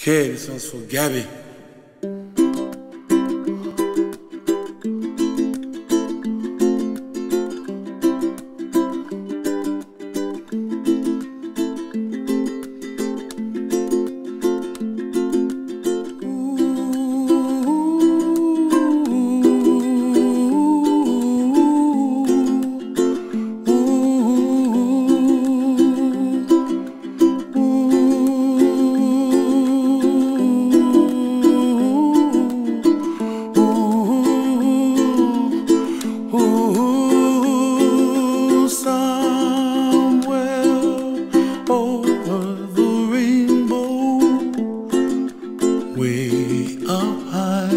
Okay, this one's for Gabby. Way up high,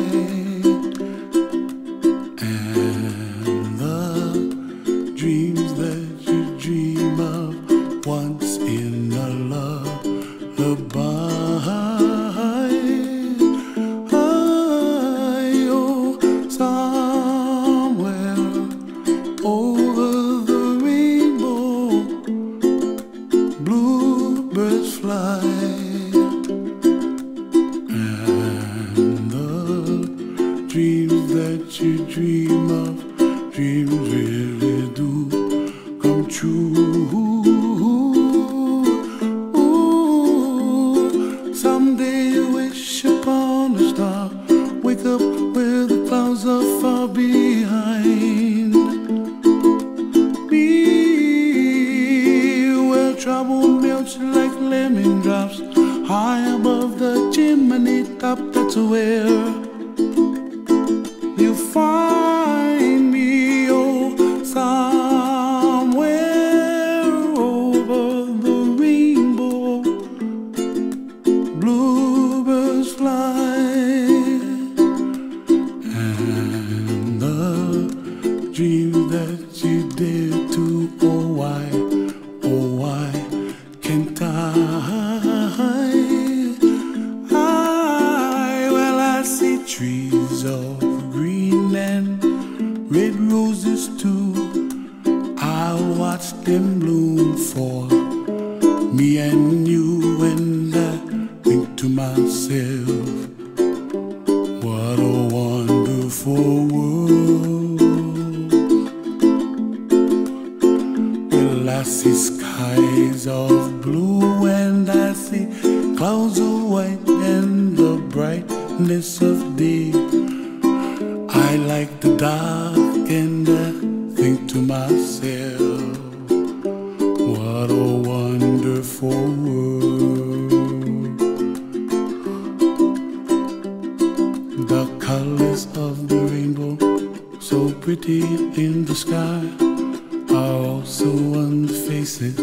and the dreams that you dream of once in a lullaby. Oh, somewhere over the rainbow, bluebirds fly. Dreams that you dream of, dreams really do come true. Ooh, someday you wish upon a star, wake up where the clouds are far behind me, where trouble melts like lemon drops, high above the chimney top. That's where you find me, oh, somewhere over the rainbow, bluebirds fly, and the dreams that you dare to, oh why can't well, I see trees of green and red roses too. I'll watch them bloom for me and you, and I think to myself, what a wonderful world. Well, I see skies of blue and I see clouds of white and the brightness of day. I like the dark and I think to myself, what a wonderful world. The colors of the rainbow, so pretty in the sky, are also on the faces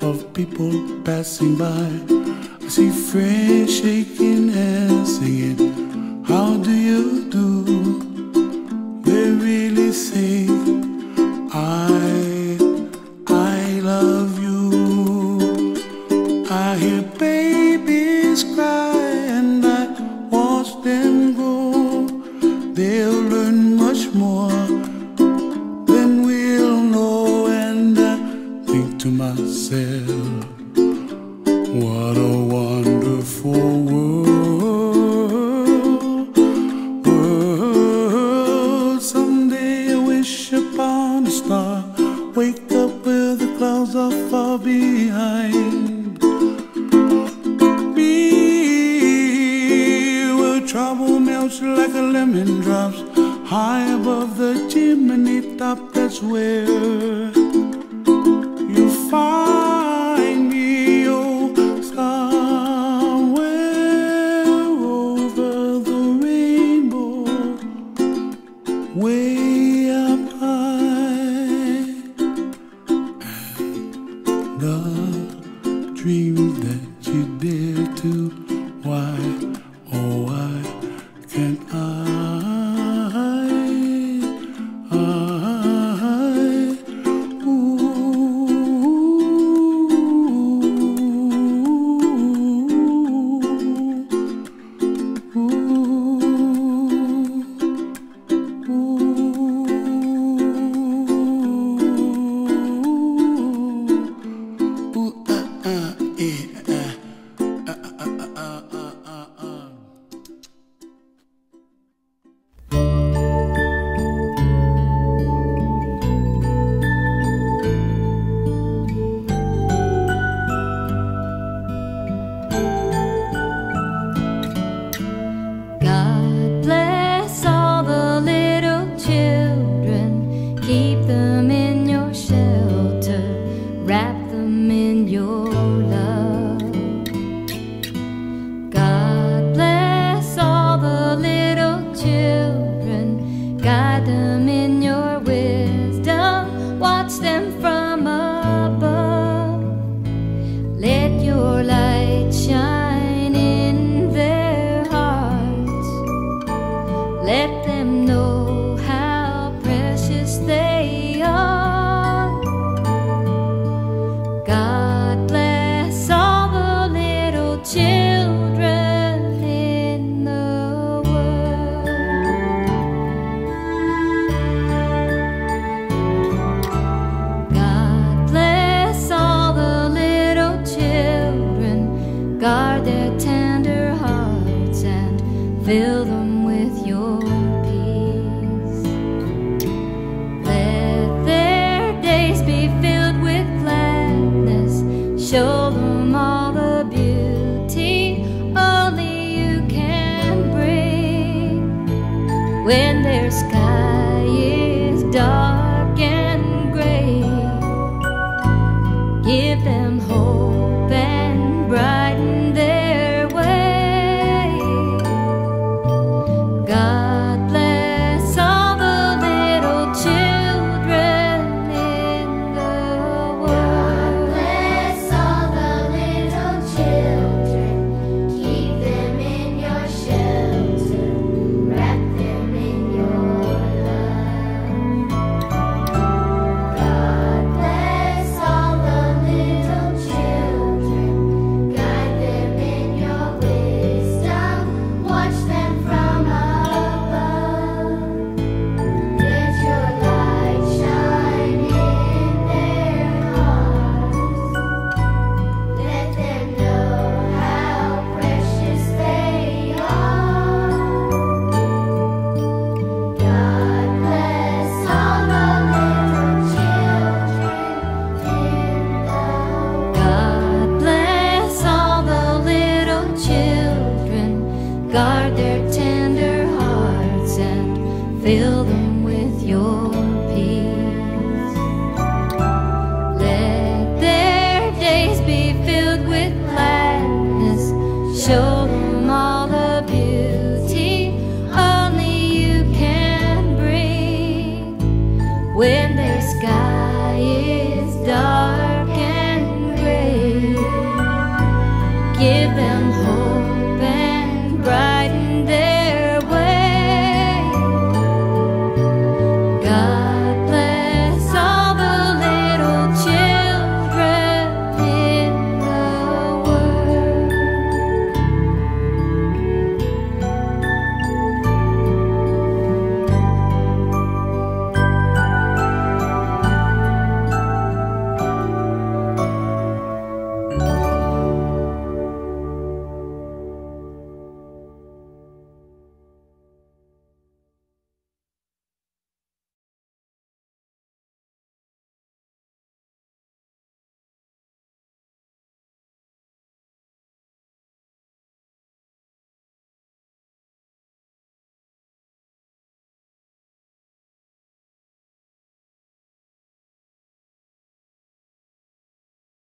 of people passing by. I see friends shaking hands singing, how do you do? They really say, I love you. I hear babies cry and I watch them grow. They'll learn much more than we'll know, and I think to myself, what a wonderful world. Someday I wish upon a star, wake up where the clouds are far behind me, where trouble melts like a lemon drops, high above the chimney top. That's where you find me, oh, somewhere over the rainbow, way up high, and the dreams that you dare to, why, oh why can't ooh, children in the world. God bless all the little children, guard their tender hearts and fill them with your peace. Let their days be filled with gladness, show them all the beauty only you can bring. When their sky is dark and gray, give them hope and brighten their way. God bless all the little children in the world. God bless all the little children. Keep them in your shelter. Wrap them in your love. God bless all the little children. Guide them in your wisdom. Watch them from above. Let your light shine in their hearts. Let them know how precious they are. God bless all the little children in the world. God bless all the little children, guard their tender hearts and fill them with your peace. Let their days be filled with gladness, show them all the beauty only you can bring. When their sky is dark and gray, give them hope